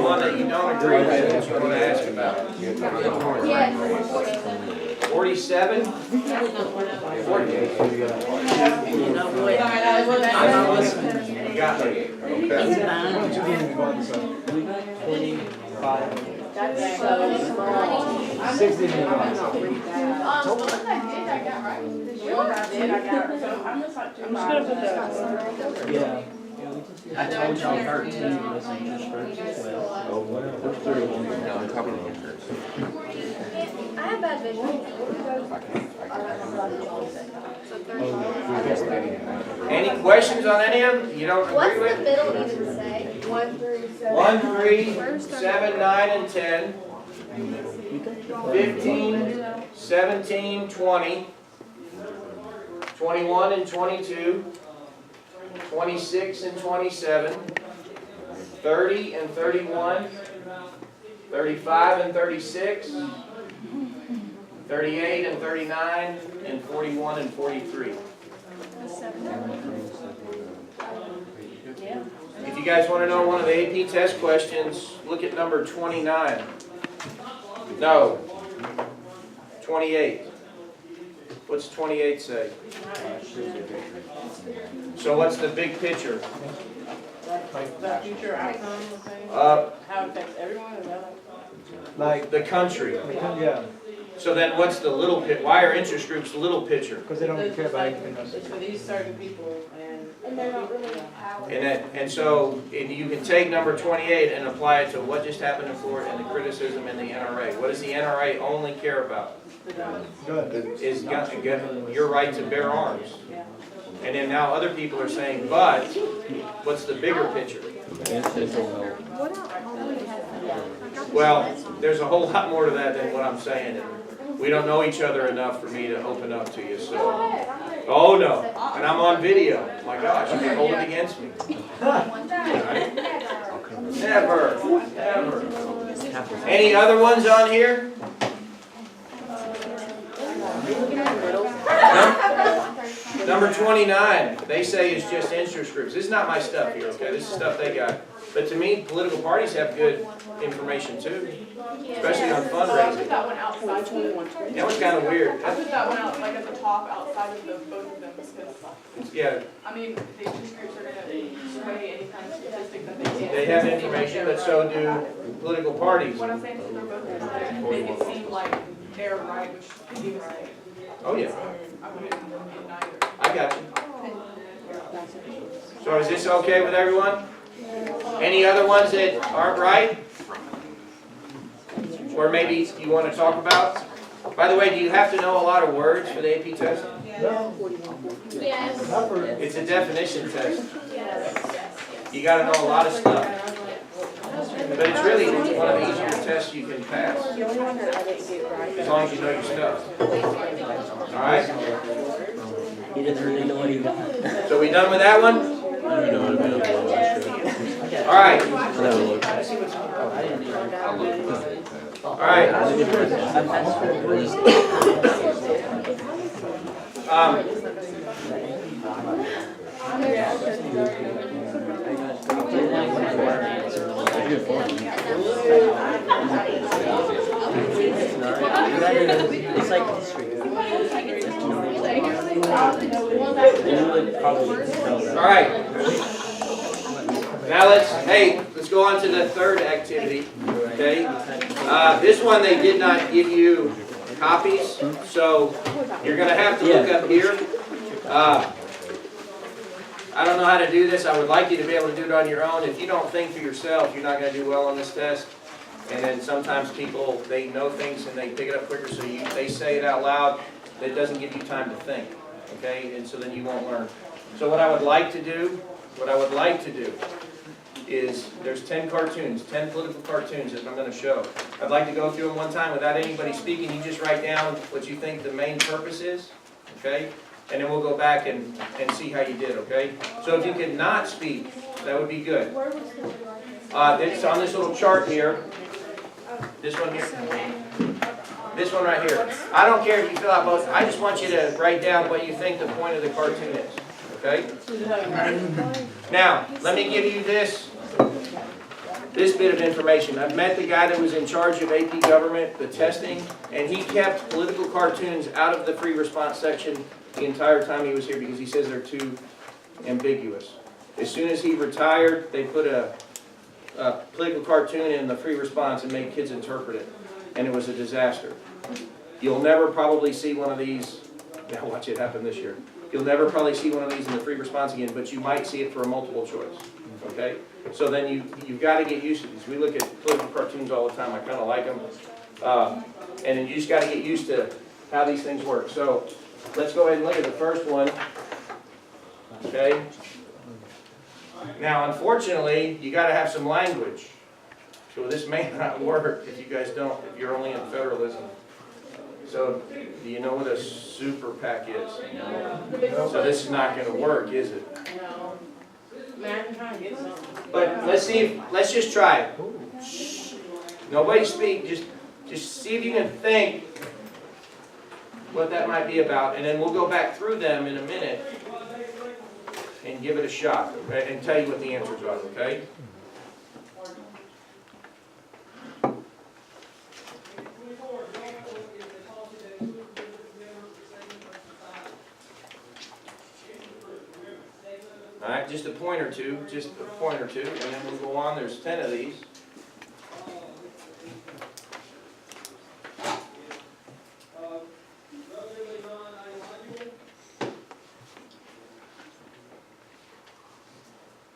one that you don't agree with that you want to ask about? 47? 48. You got 38. Okay. That's so small. 60 minutes. I got right. I'm just like, I'm just gonna put that. Yeah. I told y'all 13 was interspersed as well. Oh, what's 31? No, I'm talking about interest. I have bad vision. Any questions on any of them you don't What's agree the with? middle even say? 1 through 7. 1, 3, 7, 9, and 10. 15, 17, 20. 21 and 22. 26 and 27. 30 and 31. 35 and 36. 38 and 39. And 41 and 43. If you guys want to know one of the AP test questions, look at number 29. No. 28. What's 28 say? So what's the big picture? The future outcome of things. Uh, How it affects everyone, is that Like, the country. yeah, So then what's the little pit? Why are interest groups the little picture? because they don't care about anything else. it's for these certain people And they're not really power. And so you can take number 28 and apply it to what just happened in Florida and the criticism in the NRA. What does the NRA only care about? Good. Is your right to bear arms. And then now other people are saying, but what's the bigger picture? Well, there's a whole lot more to that than what I'm saying. And we don't know each other enough for me to open up to you. So, oh no, and I'm on video. My gosh, you can hold it against me. Never, never. Any other ones on here? Number 29, they say is just interest groups. This is not my stuff here, okay? This is stuff they got. But to me, political parties have good information too, especially on I put fundraising. that one outside. That was kind of weird. I put that one out like at the top outside of both of them because, Yeah, I mean, the interest groups are gonna sway any kind of statistic that they get. they have information, but so do political parties. What I'm saying is they're both gonna make it seem like they're right, which could be a mistake. Oh yeah, I wouldn't be neither. I got you. So is this okay with everyone? Any other ones that aren't right? Or maybe you want to talk about? By the way, do you have to know a lot of words for the AP test? No, Yes. not for, It's a definition test. Yes. You got to know a lot of stuff. But it's really one of the easier tests you can pass, as long as you know your stuff. All right? He didn't really know what he got. So we done with that one? All right. All right. It's like history. All right. Now let's go on to the third activity. Okay. This one they did not give you copies, so you're going to have to look up here. I don't know how to do this. I would like you to be able to do it on your own. If you don't think for yourself, you're not going to do well on this test. And then sometimes people, they know things and they pick it up quicker, so they say it out loud. That doesn't give you time to think, okay? And so then you won't learn. So what I would like to do is there's 10 cartoons, 10 political cartoons that I'm going to show. I'd like to go through them one time without anybody speaking. You just write down what you think the main purpose is, okay? And then we'll go back and see how you did, okay? So if you could not speak, that would be good. It's on this little chart here. This one here. This one right here. I don't care if you fill out both. I just want you to write down what you think the point of the cartoon is, okay? Now, let me give you this. this bit of information. I've met the guy that was in charge of AP government, the testing, and he kept political cartoons out of the free response section the entire time he was here because he says they're too ambiguous. As soon as he retired, they put a political cartoon in the free response and made kids interpret it, and it was a disaster. You'll never probably see one of these, now watch it happen this year. You'll never probably see one of these in the free response again, but you might see it for a multiple choice, okay? So then you've got to get used to these. We look at political cartoons all the time, I kind of like them. And then you just got to get used to how these things work. So let's go ahead and look at the first one, okay? Now, unfortunately, you got to have some language. So this may not work if you guys don't, if you're only in federalism. So, do you know what a super PAC is? So this is not going to work, is it? No. Man, I can try and get some. But let's see, let's just try it. Shh. Nobody speak, just see if you can think what that might be about, and then we'll go back through them in a minute and give it a shot, okay, and tell you what the answers are, okay? All right, just a point or two, and then we'll go on. There's 10 of these.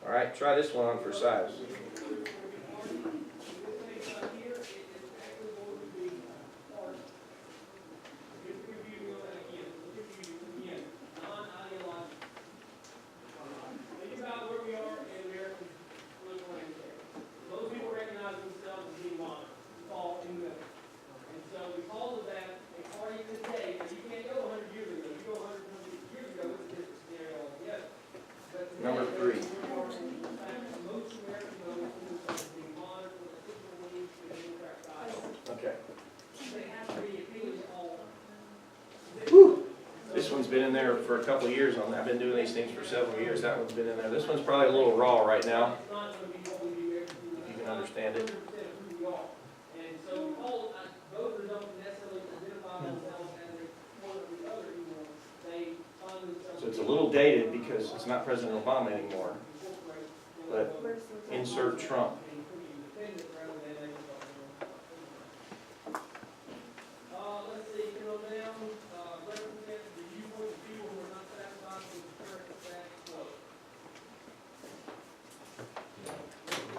All right, try this one on for size. Number 3. Okay. Whew. This one's been in there for a couple of years. I've been doing these things for several years. That one's been in there. This one's probably a little raw right now. If you can understand it. So it's a little dated because it's not President Obama anymore. But insert Trump.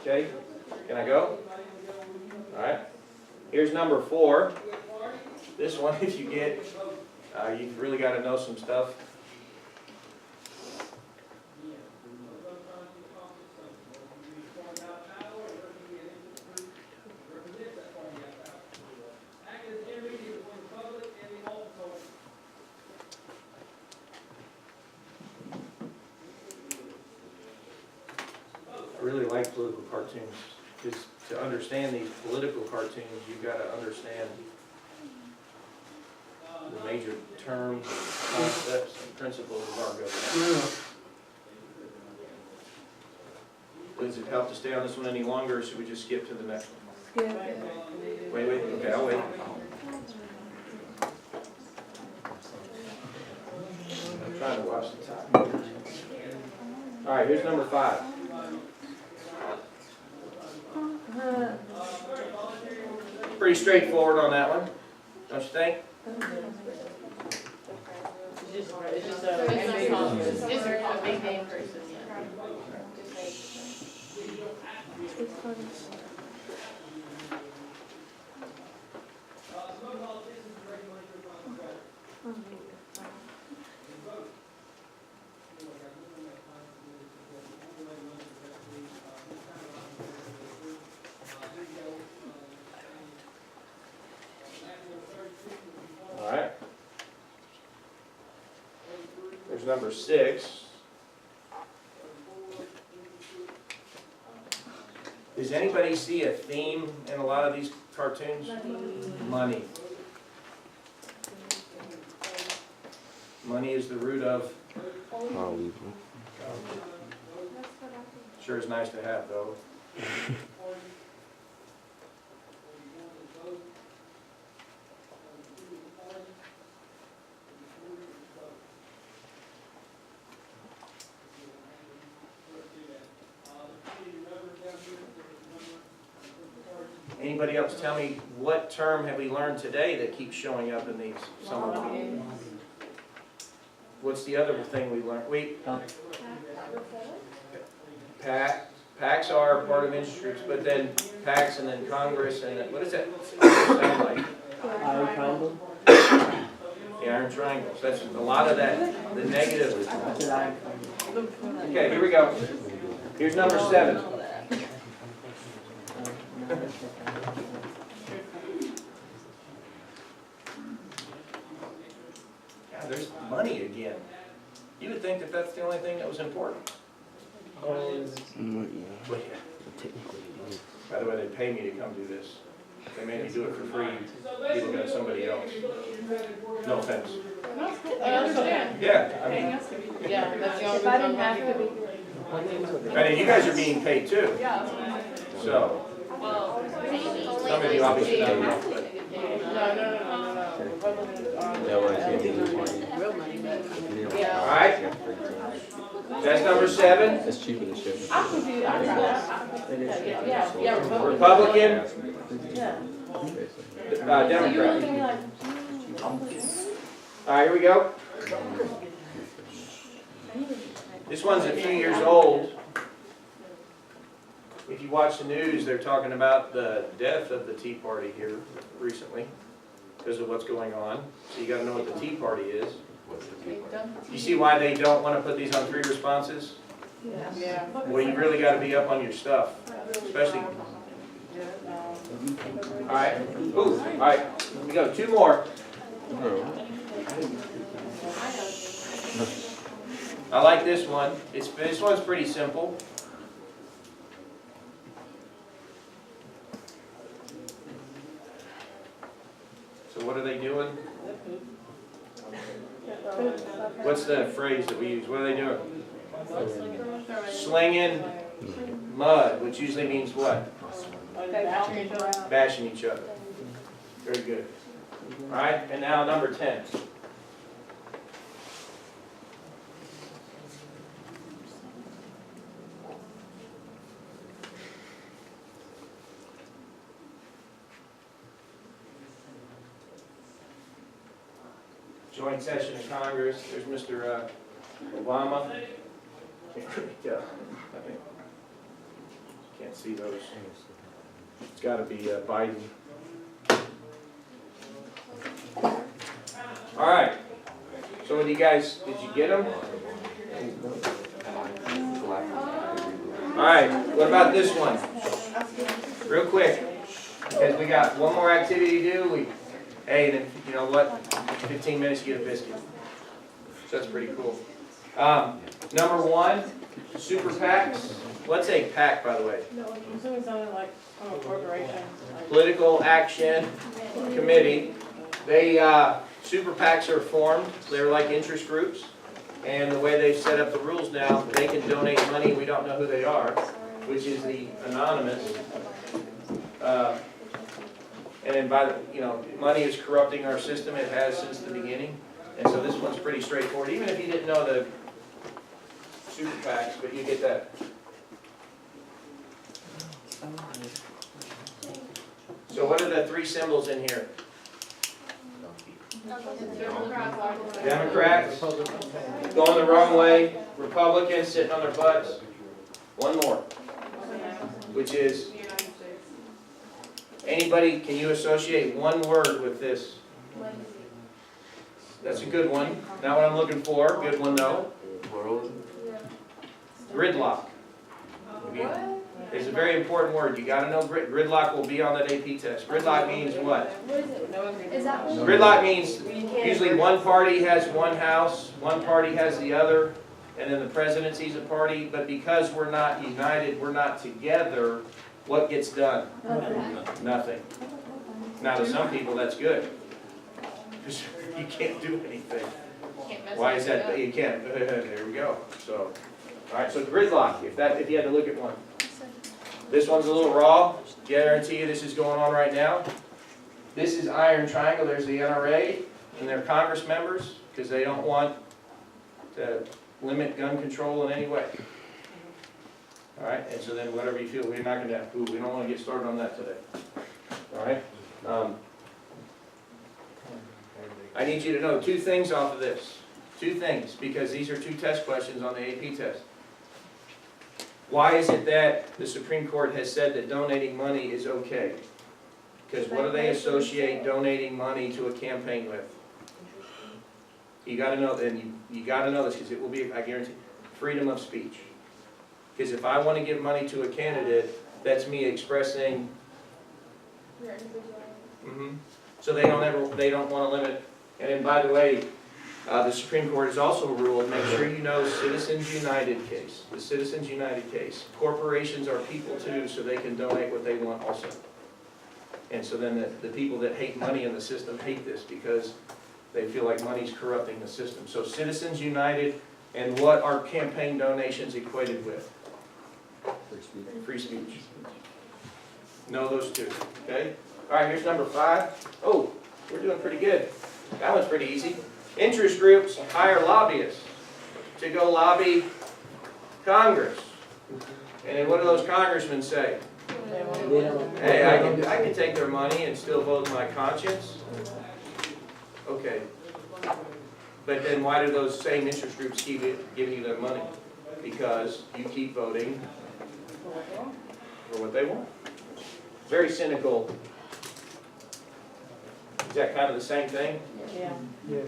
Okay, can I go? All right. Here's number 4. This one, if you get, you've really got to know some stuff. I really like political cartoons, because to understand these political cartoons, you've got to understand the major terms, concepts, and principles of our government. Does it help to stay on this one any longer, or should we just skip to the next one? Wait, okay, I'll wait. I'm trying to watch the time. All right, here's number 5. Pretty straightforward on that one, don't you think? It's just It's a big name person, All right. There's number 6. Does anybody see a theme in a lot of these cartoons? Money. Money is the root of. All evil. Sure is nice to have, though. Anybody else tell me what term have we learned today that keeps showing up in these, some of them? What's the other thing we learned? PACs are part of interest groups, but then PACs and then Congress and then, what does that sound like? Iron triangle? The iron triangles, that's a lot of that, the negative. I said iron triangle. Okay, here we go. Here's number 7. God, there's money again. You would think that that's the only thing that was important. Well, yeah. By the way, they pay me to come do this. If they made me do it for free, people got somebody else. No offense. I understand. Yeah, I mean, Yeah, that's the only If reason I I'm didn't have not to here. be. I mean, you guys are being paid too, Yeah. so Well, some of you obviously don't know, but. No. Republicans are. Real money, but. Yeah. Alright, that's number 7. It's cheaper than shipping. I'm confused. I'm yeah, Republican. Republican, Yeah. So you look Democrat. at me like, Alright, here we go. This one's a few years old. If you watch the news, they're talking about the death of the Tea Party here recently because of what's going on. So you gotta know what the Tea Party is. You see why they don't wanna put these on 3 responses? yeah. Well, you really gotta be up on your stuff, especially. Alright, ooh, alright, here we go, 2 more. I like this one. This one's pretty simple. So what are they doing? What's the phrase that we use? What are they doing? Slinging mud, which usually means what? Bashing each other. Very good. All right, and now number 10. Joint session of Congress. There's Mr. Obama. Yeah, I think. Can't see those. It's got to be Biden. All right. So what do you guys, did you get them? All right, what about this one? Real quick, because we got one more activity to do. Hey, then, you know what? 15 minutes, you get a biscuit. So that's pretty cool. Number 1, super PACs. What's a PAC, by the way? I'm assuming something like from a corporation. Like, Political Action Committee. They, super PACs are formed. They're like interest groups. And the way they've set up the rules now, they can donate money, we don't know who they are, which is the anonymous. And then by the, money is corrupting our system, it has since the beginning. And so this one's pretty straightforward, even if you didn't know the super PACs, but you get that. So what are the 3 symbols in here? Democrats, going the wrong way, Republicans sitting on their butts. One more, which is, anybody, can you associate one word with this? That's a good one. Not what I'm looking for. Good one though. Gridlock. It's a very important word. You got to know gridlock will be on that AP test. Gridlock means what? Is that one? Gridlock means usually one party has one house, one party has the other, and then the presidency's a party. But because we're not united, we're not together, what gets done? Nothing. Now to some people that's good. Because you can't do anything. Why is that? You can't. There we go. So, all right. So gridlock. If you had to look at one, this one's a little raw. Guarantee you this is going on right now. This is iron triangle. There's the NRA and their Congress members because they don't want to limit gun control in any way. All right. And so then whatever you feel, we're not going to. We don't want to get started on that today. all right? I need you to know 2 things off of this. 2 things, because these are 2 test questions on the AP test. Why is it that the Supreme Court has said that donating money is okay? Because what do they associate donating money to a campaign with? You gotta know, and you gotta know this, because it will be, I guarantee, freedom of speech. Because if I want to give money to a candidate, that's me expressing. So they don't want to limit. And then, by the way, the Supreme Court has also ruled, make sure you know Citizens United case. The Citizens United case. Corporations are people too, so they can donate what they want also. And so then the people that hate money in the system hate this because they feel like money's corrupting the system. So Citizens United, and what are campaign donations equated with? Free speech. Know those 2, okay? All right, here's number 5. Oh, we're doing pretty good. That one's pretty easy. Interest groups hire lobbyists to go lobby Congress. And then what do those congressmen say? Hey, I can take their money and still vote my conscience. Okay. But then why do those same interest groups keep giving you their money? Because you keep voting for what they want. Very cynical. Is that kind of the same thing? Yeah. Yeah.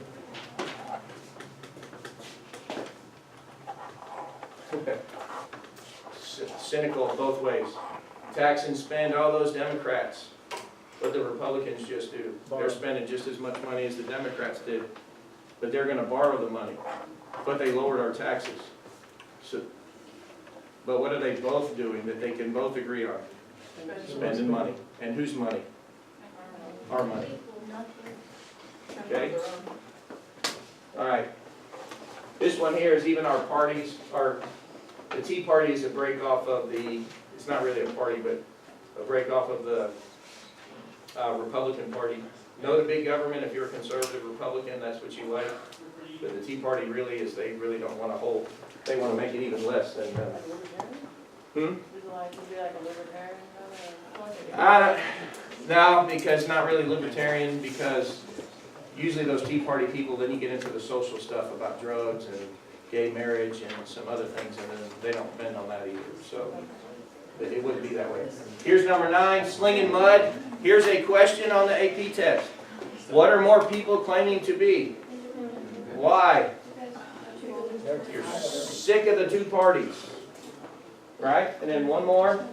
Cynical both ways. Tax and spend all those Democrats, what the Republicans just do. They're spending just as much money as the Democrats did, but they're going to borrow the money. But they lowered our taxes. So, but what are they both doing that they can both agree on? Spending money. And whose money? Our money. Okay? All right. This one here is even our parties. The Tea Party is a break off of the, it's not really a party, but a break off of the Republican Party. No to big government if you're a conservative Republican, that's what you like. But the Tea Party really is, they really don't want to hold, they want to make it even less than, No, because not really libertarian, because usually those Tea Party people, then you get into the social stuff about drugs and gay marriage and some other things, and then they don't bend on that either, so it wouldn't be that way. Here's number 9, slinging mud. Here's a question on the AP test. What are more people claiming to be? Why? You're sick of the 2 parties, right? And then one more.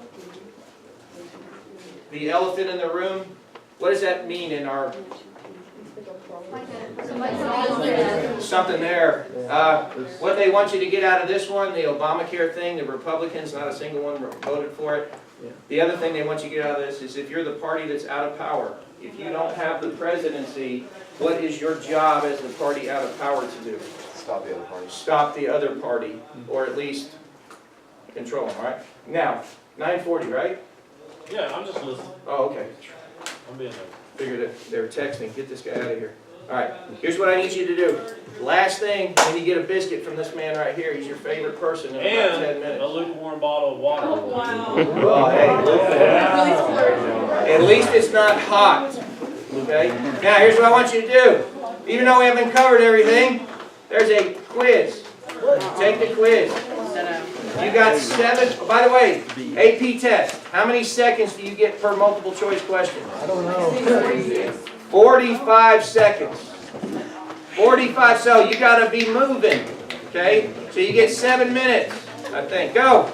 The elephant in the room. What does that mean in our... Something there. What they want you to get out of this one, the Obamacare thing, the Republicans, not a single one voted for it. The other thing they want you to get out of this is if you're the party that's out of power, if you don't have the presidency, what is your job as the party out of power to do? Stop the other party. Stop the other party, or at least control them, right? Now, 9:40, right? Yeah, I'm just listening. Oh, okay. I'm being Figured that they were texting, get this guy out of here. All right, here's what I need you to do. Last thing, when you get a biscuit from this man right here, he's your favorite person in about 10 and minutes. a lukewarm bottle of water. Oh, wow. Oh, hey, at least it's not hot. Okay? Now, here's what I want you to do. Even though we haven't covered everything, there's a quiz. Take the quiz. You got 7, by the way, AP test. How many seconds do you get per multiple choice question? I don't know. 45 seconds. 45, so you gotta be moving. Okay? So you get 7 minutes, I think. Go.